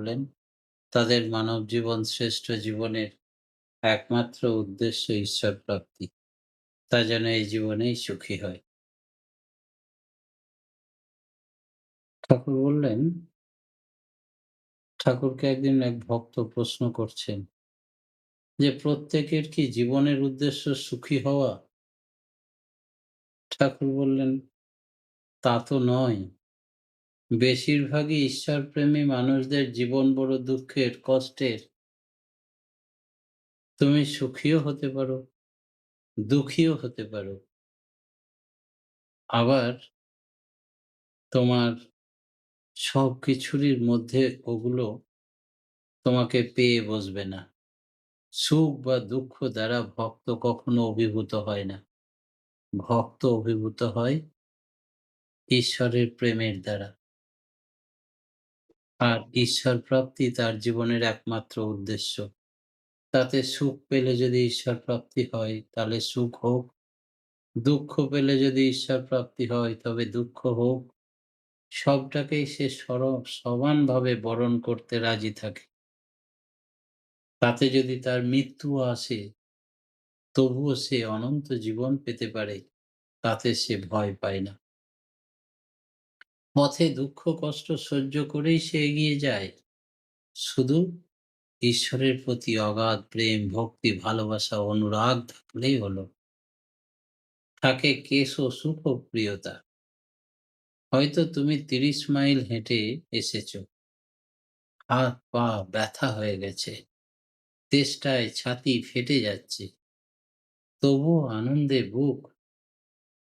বলেন, তাদের মানব জীবন শ্রেষ্ঠ জীবনের একমাত্র উদ্দেশ্য ঈশ্বর প্রাপ্তি। তা যেন এই জীবনেই সুখী হয়। ঠাকুর বললেন, ঠাকুরকে একদিন এক ভক্ত প্রশ্ন করছেন যে, প্রত্যেকের কি জীবনের উদ্দেশ্য সুখী হওয়া? ঠাকুর বললেন, তা তো নয়। বেশিরভাগই ঈশ্বরপ্রেমী মানুষদের জীবন বড় দুঃখের, কষ্টের। তুমি সুখীও হতে পারো, দুঃখীও হতে পারো। আবার তোমার সবকিছুরই মধ্যে ওগুলো তোমাকে পেয়ে বসবে না। সুখ বা দুঃখ দ্বারা ভক্ত কখনো অভিভূত হয় না। ভক্ত অভিভূত হয় ঈশ্বরের প্রেমের দ্বারা। আর ঈশ্বর প্রাপ্তি তার জীবনের একমাত্র উদ্দেশ্য। তাতে সুখ পেলে যদি ঈশ্বর প্রাপ্তি হয় তাহলে সুখ হোক, দুঃখ পেলে যদি ঈশ্বর প্রাপ্তি হয় তবে দুঃখ হোক। সবটাকেই সে সমানভাবে বরণ করতে রাজি থাকে। তাতে যদি তার মৃত্যুও আসে তবুও সে অনন্ত জীবন পেতে পারে, তাতে সে ভয় পায় না। পথে দুঃখ কষ্ট সহ্য করেই সে এগিয়ে যায়। শুধু ঈশ্বরের প্রতি অগাধ প্রেম, ভক্তি, ভালোবাসা, অনুরাগ থাকলেই হলো। থাকে কেশ ও সুখ ও প্রিয়তা। হয়তো তুমি ৩০ মাইল হেঁটে এসেছ, হাত পা ব্যথা হয়ে গেছে, তেষ্টায় ছাতি ফেটে যাচ্ছে, তবুও আনন্দে বুক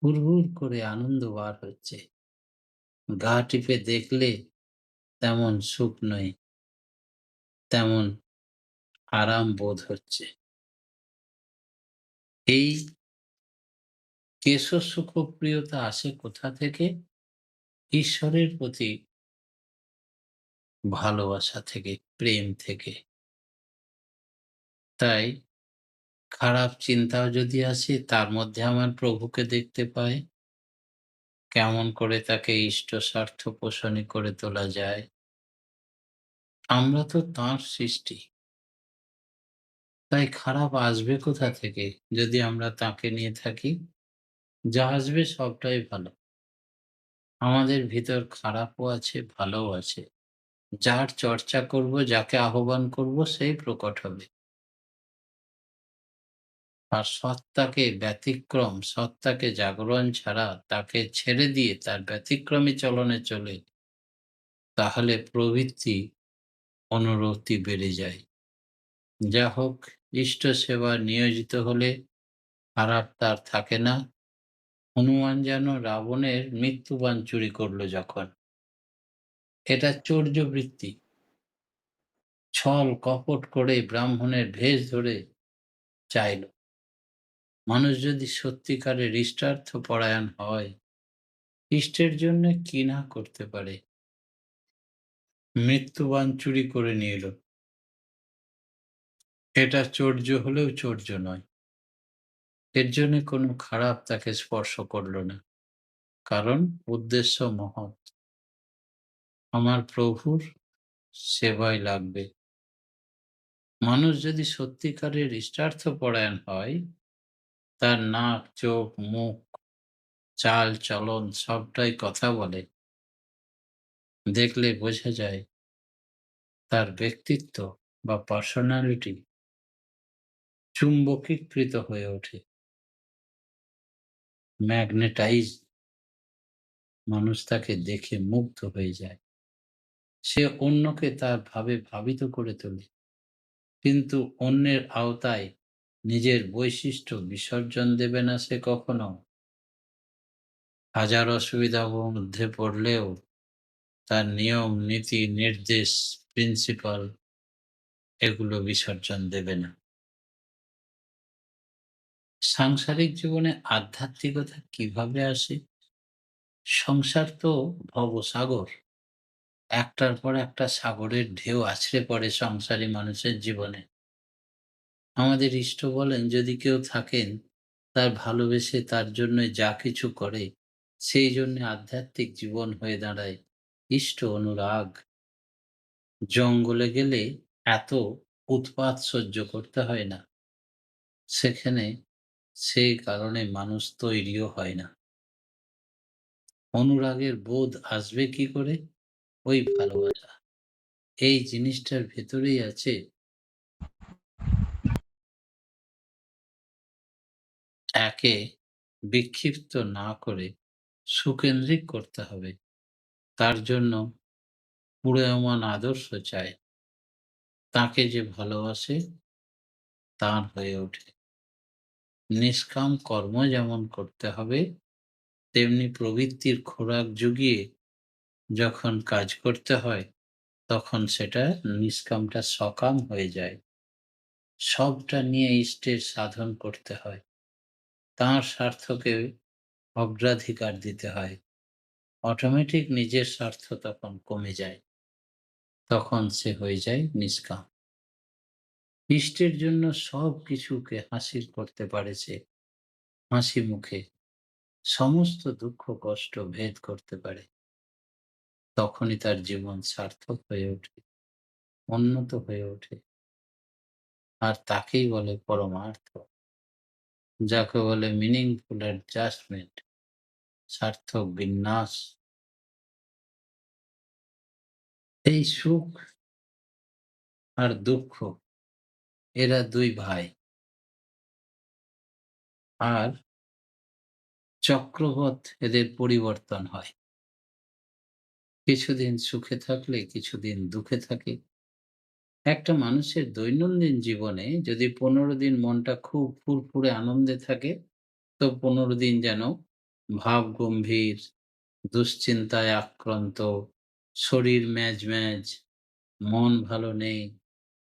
হুড়হুড় করে আনন্দ বার হচ্ছে। গা টিপে দেখলে তেমন সুখ নয়, তেমন আরাম বোধ হচ্ছে। এই কেশর-সুখপ্রিয়তা আসে কোথা থেকে? ঈশ্বরের প্রতি ভালোবাসা থেকে, প্রেম থেকে। তাই খারাপ চিন্তাও যদি আসে তার মধ্যে আমার প্রভুকে দেখতে পাই। কেমন করে তাকে ইষ্ট স্বার্থ পোষণী করে তোলা যায়। আমরা তো তাঁর সৃষ্টি। তাই খারাপ আসবে কোথা থেকে যদি আমরা তাকে নিয়ে থাকি? যা আসবে সবটাই ভালো। আমাদের ভিতর খারাপও আছে, ভালোও আছে। যার চর্চা করব, যাকে আহ্বান করব সেই প্রকট হবে। আর সত্তাকে জাগরণ ছাড়া তাকে ছেড়ে দিয়ে তার ব্যতিক্রমী চলনে চলে, তাহলে প্রবৃত্তি অনুরক্তি বেড়ে যায়। যা হোক, ইষ্ট সেবায় নিয়োজিত হলে খারাপ তার থাকে না। হনুমান যেন রাবণের মৃত্যুবাণ চুরি করল যখন। এটা চৌর্যবৃত্তি। ছল কপট করে ব্রাহ্মণের ভেষ ধরে চাইল। মানুষ যদি সত্যিকারের ইষ্টার্থ পরায়ণ হয়, ইষ্টের জন্য কি না করতে পারে। মৃত্যুবাণ চুরি করে নিয়ে এলো। এটা চৌর্য হলেও চৌর্য নয়। এর জন্য কোনো খারাপ তাকে স্পর্শ করল না। কারণ উদ্দেশ্য মহৎ। আমার প্রভুর সেবায় লাগবে। মানুষ যদি সত্যিকারের ইষ্টার্থ পরায়ণ হয়, তার নাক, চোখ, মুখ, চাল চলন সবটাই কথা বলে। দেখলে বোঝা যায় তার ব্যক্তিত্ব বা পার্সোনালিটি চুম্বকীকৃত হয়ে ওঠে, ম্যাগনেটাইজ। মানুষ তাকে দেখে মুগ্ধ হয়ে যায়। সে অন্যকে তার ভাবে ভাবিত করে তোলে, কিন্তু অন্যের আওতায় নিজের বৈশিষ্ট্য বিসর্জন দেবে না সে কখনো। হাজার অসুবিধার মধ্যে পড়লেও তার নিয়ম, নীতি, নির্দেশ, প্রিন্সিপাল এগুলো বিসর্জন দেবে না। সাংসারিক জীবনে আধ্যাত্মিকতা কিভাবে আসে? সংসার তো ভবসাগর। একটার পর একটা সাগরের ঢেউ আছড়ে পড়ে সংসারী মানুষের জীবনে। আমাদের ইষ্ট বলেন, যদি কেউ থাকেন তার ভালোবেসে তার জন্য যা কিছু করে, সেই জন্য আধ্যাত্মিক জীবন হয়ে দাঁড়ায় ইষ্ট অনুরাগ। জঙ্গলে গেলে এত উৎপাত সহ্য করতে হয় না। সেখানে সেই কারণে মানুষ তৈরিও হয় না। অনুরাগের বোধ আসবে কি করে? ওই ভালোবাসা। এই জিনিসটার ভেতরেই আছে। একে বিক্ষিপ্ত না করে সুকেন্দ্রিক করতে হবে। তার জন্য পুড়েয়মান আদর্শ চাই। তাকে যে ভালোবাসে তার হয়ে ওঠে। নিষ্কাম কর্ম যেমন করতে হবে, তেমনি প্রবৃত্তির খোরাক জুগিয়ে যখন কাজ করতে হয়, তখন সেটা নিষ্কামটা সকাম হয়ে যায়। সবটা নিয়ে ইষ্টের সাধন করতে হয়। তাঁর স্বার্থকে অগ্রাধিকার দিতে হয়। অটোমেটিক নিজের স্বার্থ তখন কমে যায়। তখন সে হয়ে যায় নিষ্কাম। ইষ্টের জন্য সব কিছুকে হাসিল করতে পারেছে হাসি মুখে। সমস্ত দুঃখ কষ্ট ভেদ করতে পারে। তখনই তার জীবন সার্থক হয়ে ওঠে, উন্নত হয়ে ওঠে। আর তাকেই বলে পরমার্থ, যাকে বলে মিনিংফুল অ্যাডজাস্টমেন্ট, সার্থক বিন্যাস। এই সুখ আর দুঃখ এরা দুই ভাই। আর চক্রবৎ এদের পরিবর্তন হয়। কিছুদিন সুখে থাকলে কিছুদিন দুঃখে থাকে। একটা মানুষের দৈনন্দিন জীবনে যদি ১৫ দিন মনটা খুব ফুরফুরে আনন্দে থাকে, তো ১৫ দিন যেন ভাব গম্ভীর, দুশ্চিন্তায় আক্রান্ত, শরীর ম্যাজম্যাজ, মন ভালো নেই,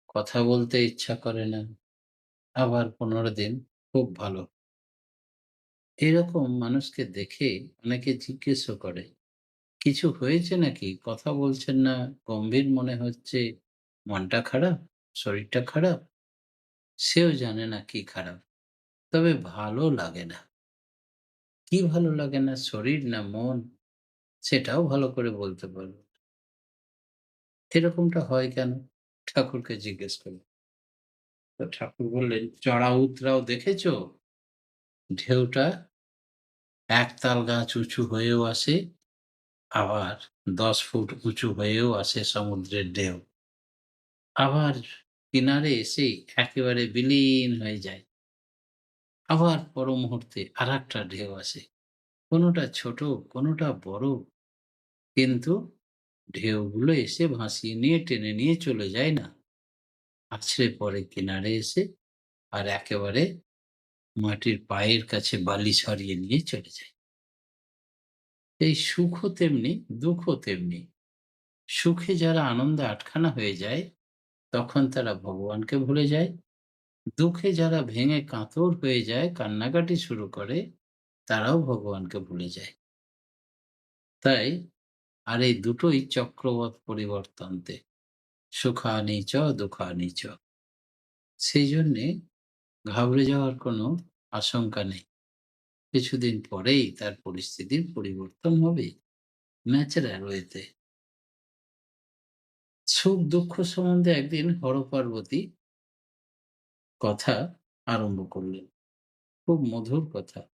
কথা বলতে ইচ্ছা করে না। আবার ১৫ দিন খুব ভালো। এরকম মানুষকে দেখে অনেকে জিজ্ঞেসও করে, "কিছু হয়েছে নাকি? কথা বলছেন না, গম্ভীর মনে হচ্ছে, মনটা খারাপ? শরীরটা খারাপ?" সেও জানে না কি খারাপ। তবে ভালো লাগে না। কি ভালো লাগে না, শরীর না মন? সেটাও ভালো করে বলতে পারব না। এরকমটা হয় কেন? ঠাকুরকে জিজ্ঞেস করল। তো ঠাকুর বললেন, "চড়া উতরাও দেখেছ? ঢেউটা একতাল গাছ উঁচু হয়েও আসে, আবার ১০ ফুট উঁচু হয়েও আসে সমুদ্রের ঢেউ। আবার কিনারে এসেই একেবারে বিলীন হয়ে যায়। আবার পর মুহূর্তে আরেকটা ঢেউ আসে। কোনোটা ছোট, কোনোটা বড়, কিন্তু ঢেউগুলো এসে ভাসিয়ে নিয়ে টেনে নিয়ে চলে যায় না। আছড়ে পড়ে কিনারে এসে আর একেবারে মাটির পায়ের কাছে বালি সরিয়ে নিয়ে চলে যায়। এই সুখও তেমনি, দুঃখও তেমনি। সুখে যারা আনন্দে আটখানা হয়ে যায়, তখন তারা ভগবানকে ভুলে যায়। দুঃখে যারা ভেঙে কাতর হয়ে যায়, কান্নাকাটি শুরু করে, তারাও ভগবানকে ভুলে যায়। তাই আর এই দুটোই চক্রবৎ পরিবর্তন্তে। সুখানি চ দুঃখানি চ। সেই জন্যে ঘাবড়ে যাওয়ার কোনো আশঙ্কা নেই। কিছুদিন পরেই তার পরিস্থিতির পরিবর্তন হবে। ন্যাচারাল ওয়েতে। সুখ দুঃখ সম্বন্ধে একদিন হরপার্বতী কথা আরম্ভ করলেন। খুব মধুর কথা।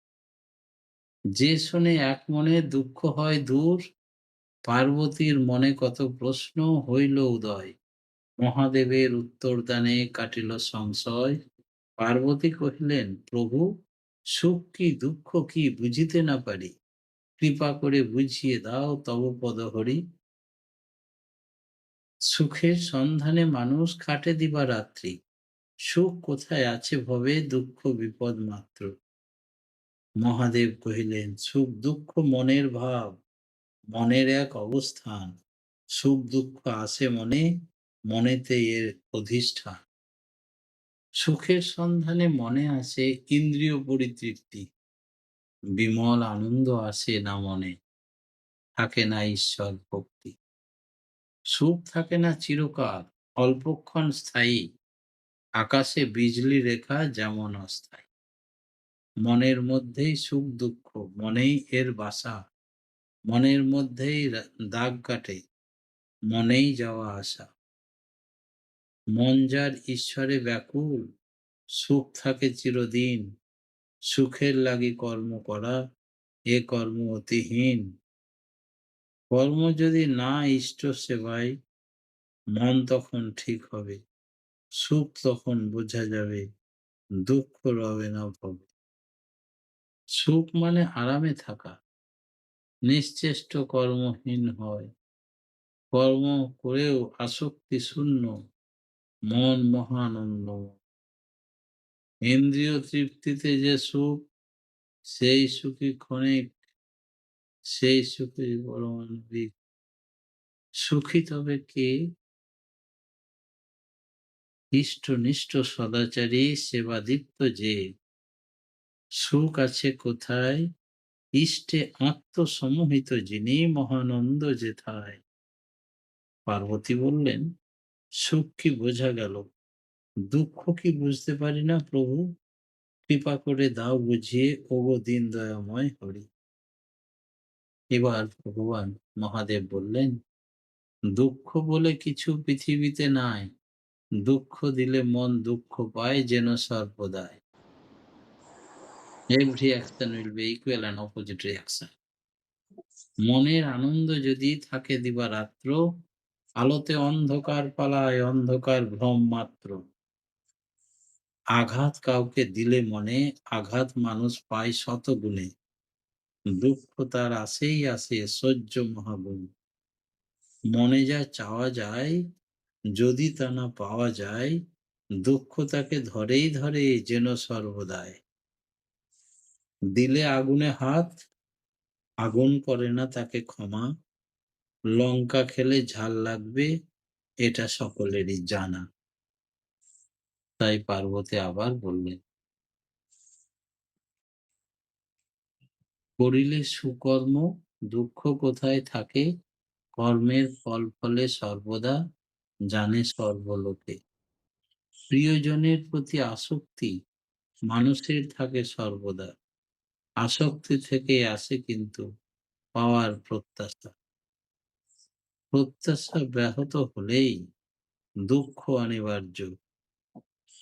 যে শোনে এক মনে দুঃখ হয় দূর, পার্বতীর মনে কত প্রশ্ন হইল উদয়। মহাদেবের উত্তরদানে কাটিল সংশয়। পার্বতী কহিলেন, প্রভু সুখ কি দুঃখ কি বুঝিতে না পারি, কৃপা করে বুঝিয়ে দাও তব পদ হরি। সুখের সন্ধানে মানুষ খাটে দিবারাত্রি, সুখ কোথায় আছে ভবে, দুঃখ বিপদ মাত্র। মহাদেব কহিলেন, সুখ দুঃখ মনের ভাব, মনের এক অবস্থান। সুখ দুঃখ আসে মনে, মনেতে এর অধিষ্ঠান। সুখের সন্ধানে মনে আসে ইন্দ্রিয় পরিতৃপ্তি, বিমল আনন্দ আসে না মনে, থাকে না ঈশ্বর ভক্তি। সুখ থাকে না চিরকাল, অল্পক্ষণ স্থায়ী, আকাশে বিজলি রেখা যেমন অস্থায়ী। মনের মধ্যেই সুখ দুঃখ, মনেই এর বাসা, মনের মধ্যেই দাগ কাটে, মনেই যাওয়া আসা। মন যার ঈশ্বরে ব্যাকুল, সুখ থাকে চিরদিন। সুখের লাগি কর্ম করা, এ কর্ম অতিহীন। কর্ম যদি না ইষ্ট সেবায়, মন তখন ঠিক হবে। সুখ তখন বোঝা যাবে, দুঃখ রবে না ভবে। সুখ মানে আরামে থাকা, নিশ্চেষ্ট কর্মহীন হয়। কর্ম করেও আসক্তি শূন্য, মন মহানন্দময়। ইন্দ্রিয় তৃপ্তিতে যে সুখ, সেই সুখী ক্ষণিক, সেই সুখী পরমাণবিক। সুখী তবে কে? ইষ্টনিষ্ঠ সদাচারী সেবাদীপ্ত যে। সুখ আছে কোথায়? ইষ্টে আত্মসমোহিত যিনি, মহানন্দ যেথায়। পার্বতী বললেন, সুখ কি বোঝা গেল, দুঃখ কি বুঝতে পারি না প্রভু? কৃপা করে দাও বুঝিয়ে, ওগো দীন দয়াময় হরি। এবার ভগবান মহাদেব বললেন, দুঃখ বলে কিছু পৃথিবীতে নাই। দুঃখ দিলে মন দুঃখ পায় যেন সর্বদাই। Every action will be equal and opposite reaction. মনের আনন্দ যদি থাকে দিবারাত্র, আলোতে অন্ধকার পালায়, অন্ধকার ভ্রম মাত্র। আঘাত কাউকে দিলে মনে, আঘাত মানুষ পায় শতগুণে। দুঃখ তার আসেই আসে, সহ্য মহাগুণ। মনে যা চাওয়া যায়, যদি তা না পাওয়া যায়, দুঃখ তাকে ধরেই ধরে যেন সর্বদাই। দিলে আগুনে হাত, আগুন করে না তাকে ক্ষমা। লঙ্কা খেলে ঝাল লাগবে, এটা সকলেরই জানা। তাই পার্বতী আবার বললেন, করিলে সুকর্ম, দুঃখ কোথায় থাকে? কর্মের ফল ফলে সর্বদা, জানে সর্বলোকে। প্রিয়জনের প্রতি আসক্তি মানুষের থাকে সর্বদা। আসক্তি থেকে আসে কিন্তু পাওয়ার প্রত্যাশা। প্রত্যাশা ব্যাহত হলেই দুঃখ অনিবার্য।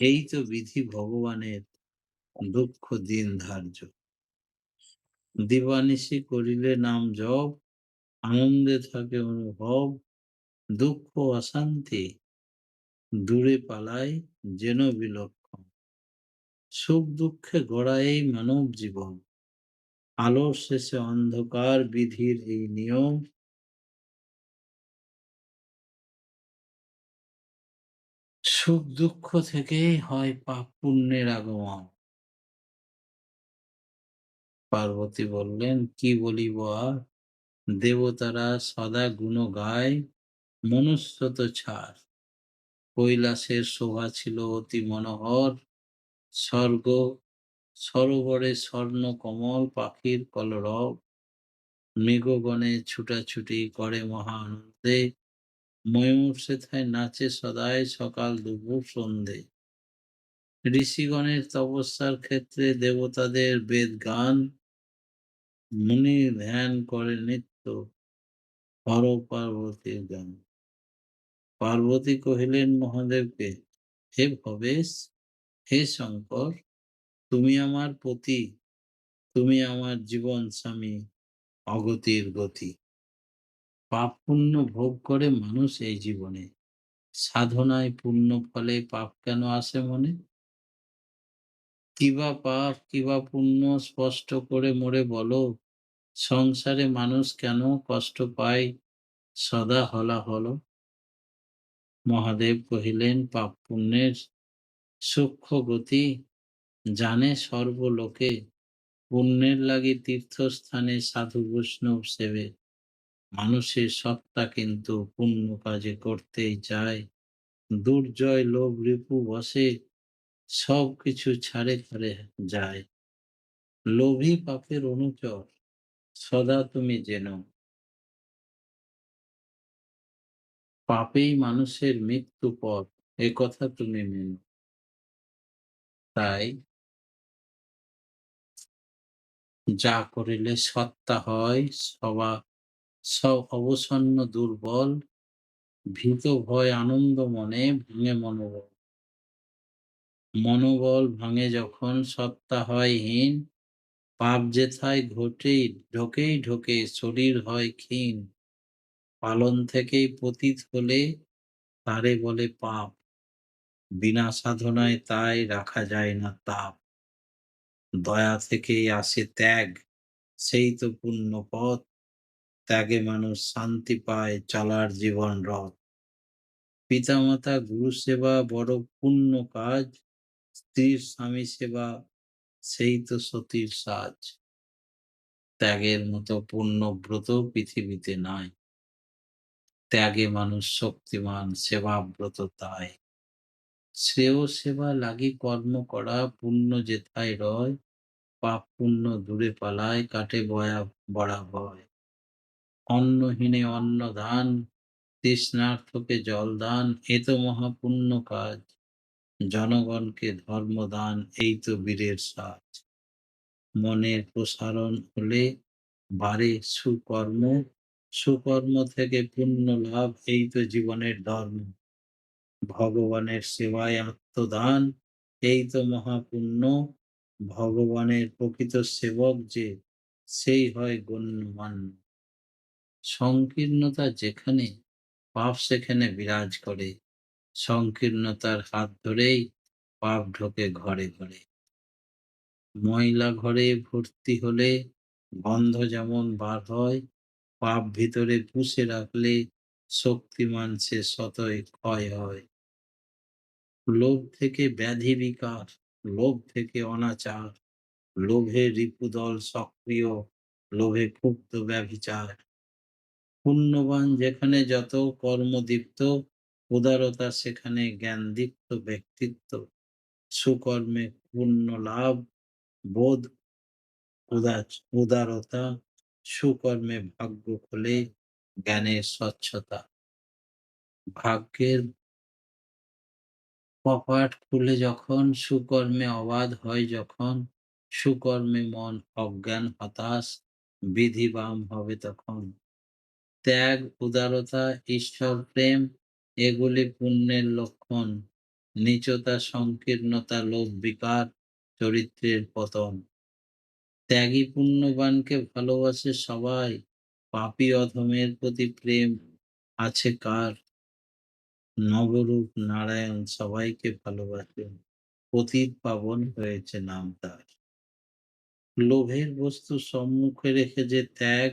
এই তো বিধি ভগবানের, দুঃখ দিন ধার্য। দিবানিশি করিলে নাম জপ, আনন্দে থাকে অনুভব। দুঃখ অশান্তি দূরে পালায় যেন বিলক্ষণ। সুখ দুঃখে গড়া এই মানব জীবন, আলোর শেষে অন্ধকার বিধির এই নিয়ম। সুখ দুঃখ থেকেই হয় পাপ পুণ্যের আগমন। পার্বতী বললেন, কি বলিব আর? দেবতারা সদা গুণ গায়, মনুষ্য তো ছাড়। কৈলাসের শোভা ছিল অতি মনোহর। স্বর্গ সরোবরে স্বর্ণ কমল, পাখির কলরব। মৃগগণে ছুটাছুটি করে মহা আনন্দে। ময়ূর সেথায় নাচে সদাই, সকাল দুপুর সন্ধে। ঋষিগণের তপস্যার ক্ষেত্রে দেবতাদের বেদ গান। মুনি ধ্যান করে নিত্য, হর পার্বতীর গান। পার্বতী কহিলেন মহাদেবকে, হে ভবেশ, হে শঙ্কর, তুমি আমার পতি, তুমি আমার জীবন স্বামী, অগতির গতি। পাপ পুণ্য ভোগ করে মানুষ এই জীবনে, সাধনায় পুণ্য ফলে পাপ কেন আসে মনে? কিবা পাপ কিবা পুণ্য স্পষ্ট করে মোরে বলো। সংসারে মানুষ কেন কষ্ট পায় সদা হলাহল? মহাদেব কহিলেন, পাপ পুণ্যের সূক্ষ্ম গতি জানে সর্বলোকে। পুণ্যের লাগি তীর্থস্থানে সাধু বৈষ্ণব সেবে। মানুষের সত্তা কিন্তু পুণ্য কাজে করতেই চায়। দুর্জয় লোভ রিপু বসে, সবকিছু ছাড়ে ছাড়ে যায়। লোভী পাপের অনুচর, সদা তুমি জেনো। পাপেই মানুষের মৃত্যু পথ, এ কথা তুমি মেনো। তাই যা করিলে সত্তা হয়, সব অবসন্ন দুর্বল। ভীত ভয় আনন্দ মনে ভাঙে মনোবল। মনোবল ভাঙে যখন সত্তা হয় হীন, পাপ যেথায় ঘটেই ঢোকেই ঢোকে শরীর হয় ক্ষীণ। পালন থেকেই পতিত হলে তারে বলে পাপ, বিনা সাধনায় তাই রাখা যায় না তাপ। দয়া থেকেই আসে ত্যাগ, সেই তো পুণ্য পথ, ত্যাগে মানুষ শান্তি পায় চলার জীবন রথ। পিতামাতা গুরু সেবা বড় পুণ্য কাজ, স্ত্রীর স্বামী সেবা সেই তো সতীর সাজ। ত্যাগের মতো পুণ্যব্রত পৃথিবীতে নাই, ত্যাগে মানুষ শক্তিমান সেবাব্রত তাই। শ্রেয় সেবা লাগি কর্ম করা, পুণ্য যেথায় রয়, পাপ পুণ্য দূরে পালায় কাটে বয়া ভয়। অন্নহীনে অন্ন দান, তৃষ্ণার্তকে জল দান, এ তো মহাপুণ্য কাজ। জনগণকে ধর্ম দান এই তো বীরের সাজ। মনের প্রসারণ হলে বাড়ে সুকর্ম, সুকর্ম থেকে পুণ্য লাভ এই তো জীবনের ধর্ম। ভগবানের সেবায় আত্মদান এই তো মহাপুণ্য। ভগবানের প্রকৃত সেবক যে সেই হয় গণ্যমান্য। সংকীর্ণতা যেখানে পাপ সেখানে বিরাজ করে, সংকীর্ণতার হাত ধরেই পাপ ঢোকে ঘরে ঘরে। ময়লা ঘরে ভর্তি হলে গন্ধ যেমন বার হয়, পাপ ভিতরে পুষে রাখলে শক্তিমান সে শতই ক্ষয় হয়। লোভ থেকে ব্যাধি বিকার, লোভ থেকে অনাচার, লোভে রিপুদল সক্রিয়, লোভে ক্ষুব্ধ ব্যভিচার। পুণ্যবান যেখানে যত কর্মদীপ্ত, উদারতা সেখানে জ্ঞানদীপ্ত ব্যক্তিত্ব। সুকর্মে পুণ্য লাভ, বোধ উদারতা, সুকর্মে ভাগ্য খোলে জ্ঞানের স্বচ্ছতা। ভাগ্যের কপাট খুলে যখন সুকর্মে অবাধ হয় যখন, সুকর্মে মন অজ্ঞান হতাশ, বিধি বাম হবে তখন। ত্যাগ উদারতা ঈশ্বর প্রেম এগুলি পুণ্যের লক্ষণ। নীচতা সংকীর্ণতা লোভ বিকার চরিত্রের পতন। ত্যাগী পুণ্যবানকে ভালোবাসে সবাই, পাপী অধমের প্রতি প্রেম আছে কার। নবরূপ নারায়ণ সবাইকে ভালোবাসেন, পতিত পাবন হয়েছে নাম তার। লোভের বস্তু সম্মুখে রেখে যে ত্যাগ,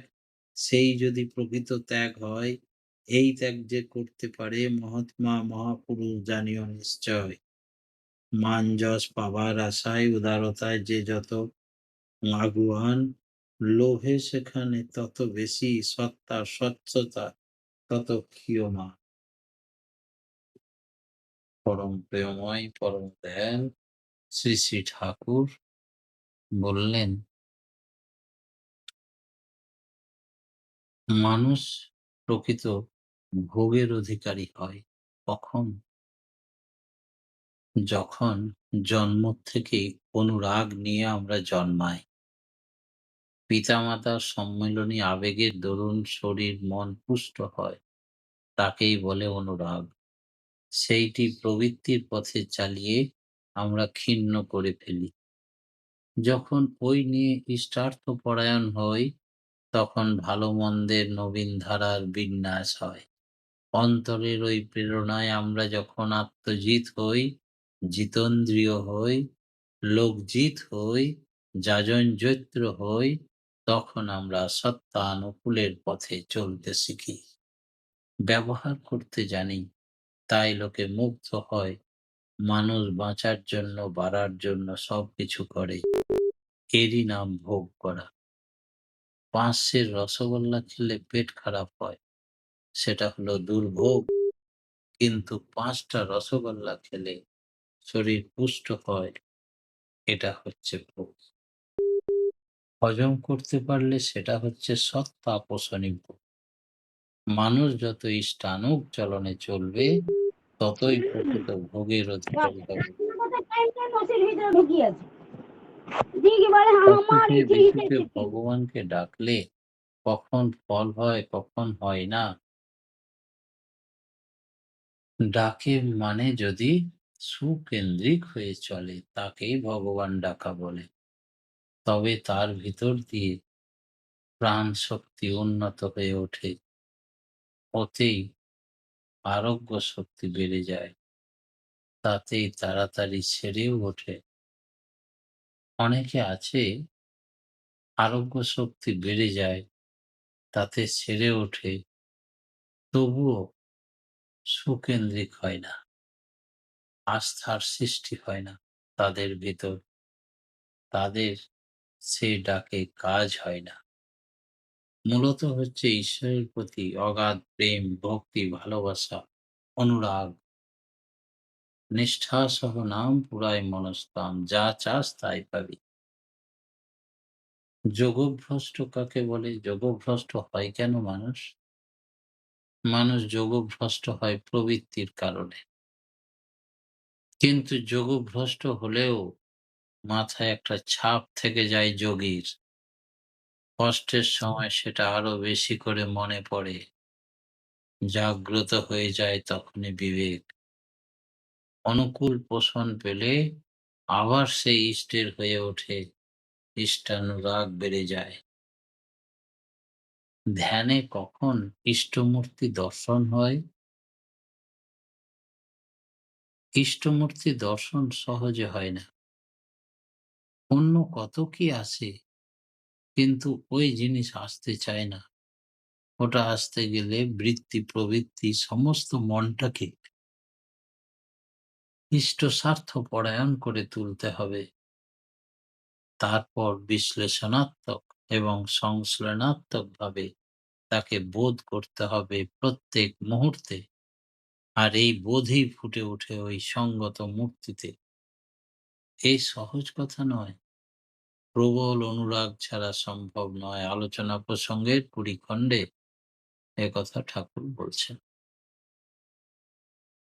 সেই যদি প্রকৃত ত্যাগ হয়, এই ত্যাগ যে করতে পারে মহাত্মা মহাপুরুষ জানিও নিশ্চয়। মান যশ পাবার আশায় উদারতায় যে যত আগুয়ান, লোভে সেখানে তত বেশি সত্তা স্বচ্ছতা তত ক্ষীয়মান। পরম প্রেমময় পরম দয়াল শ্রী শ্রী ঠাকুর বললেন, মানুষ প্রকৃত ভোগের অধিকারী হয় কখন? যখন জন্ম থেকেই অনুরাগ নিয়ে আমরা জন্মাই। পিতামাতার সম্মিলনী আবেগের দরুন শরীর মন পুষ্ট হয়, তাকেই বলে অনুরাগ। সেইটি প্রবৃত্তির পথে চালিয়ে আমরা ক্ষিণ্ণ করে ফেলি। যখন ওই নিয়ে ইষ্টার্থপরায়ণ হই, তখন ভালো মন্দের নবীন ধারার বিন্যাস হয়। অন্তরের ওই প্রেরণায় আমরা যখন আত্মজিৎ হই, জিতেন্দ্রিয় হই, লোকজিৎ হই, যাজনচৈত্র হই, তখন আমরা সত্যানুকূলের পথে চলতে শিখি। ব্যবহার করতে জানি, তাই লোকে মুগ্ধ হয়। মানুষ বাঁচার জন্য বাড়ার জন্য সবকিছু করে, এরই নাম ভোগ করা। ৫ সের রসগোল্লা খেলে পেট খারাপ হয়, সেটা হলো দুর্ভোগ। কিন্তু ৫টা রসগোল্লা খেলে শরীর পুষ্ট হয়, এটা হচ্ছে ভোগ। হজম করতে পারলে সেটা হচ্ছে সত্তাপোষণী ভোগ। মানুষ যত ইষ্টানুগ চলনে চলবে, ততই প্রকৃত ভোগের অধিকারী হবে। অসুখে বিসুখে ভগবানকে ডাকলে কখন ফল হয় কখন হয় না, ডাকে মানে যদি সুকেন্দ্রিক হয়ে চলে তাকেই ভগবান ডাকা বলে। তবে তার ভিতর দিয়ে প্রাণ শক্তি উন্নত হয়ে ওঠে, ওতেই আরোগ্য শক্তি বেড়ে যায়, তাতেই তাড়াতাড়ি সেরেও ওঠে। অনেকে আছে আরোগ্য শক্তি বেড়ে যায়, তাতে সেরে ওঠে, তবুও সুকেন্দ্রিক হয় না, আস্থার সৃষ্টি হয় না তাদের ভিতর, তাদের সে ডাকে কাজ হয় না। মূলত হচ্ছে ঈশ্বরের প্রতি অগাধ প্রেম, ভক্তি, ভালোবাসা, অনুরাগ, নিষ্ঠা সহ নাম পুরায় মনস্কাম, যা চাস তাই পাবি। যোগভ্রষ্ট কাকে বলে? যোগভ্রষ্ট হয় কেন মানুষ? মানুষ যোগভ্রষ্ট হয় প্রবৃত্তির কারণে। কিন্তু যোগভ্রষ্ট হলেও মাথায় একটা ছাপ থেকে যায় যোগীর। কষ্টের সময় সেটা আরো বেশি করে মনে পড়ে। জাগ্রত হয়ে যায় তখনই বিবেক। অনুকূল পোষণ পেলে আবার সেই ইষ্টের হয়ে ওঠে, ইষ্টানুরাগ বেড়ে যায়। ধ্যানে কখন ইষ্টমূর্তি দর্শন হয়? ইষ্টমূর্তি দর্শন সহজে হয় না। অন্য কত কি আসে, কিন্তু ওই জিনিস আসতে চায় না। ওটা আসতে গেলে বৃত্তি প্রবৃত্তি সমস্ত মনটাকে ইষ্ট স্বার্থ পরায়ণ করে তুলতে হবে। তারপর বিশ্লেষণাত্মক এবং সংশ্লেষণাত্মক ভাবে তাকে বোধ করতে হবে প্রত্যেক মুহূর্তে। আর এই বোধই ফুটে ওঠে ওই সঙ্গত মূর্তিতে। এই সহজ কথা নয়। প্রবল অনুরাগ ছাড়া সম্ভব নয়। আলোচনা প্রসঙ্গের ২০ খণ্ডে একথা ঠাকুর বলছেন।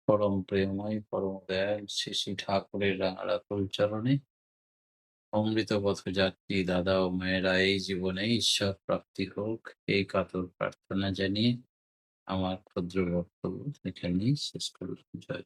পরম প্রেমময় পরম দয়াল শ্রী শ্রী ঠাকুরের রাঙারাতুল চরণে অমৃত পথযাত্রী দাদা ও মায়েরা এই জীবনে ঈশ্বর প্রাপ্তি হোক, এই কাতর প্রার্থনা জানিয়ে আমার ক্ষুদ্র বক্তব্য এখানেই শেষ করলাম। জয়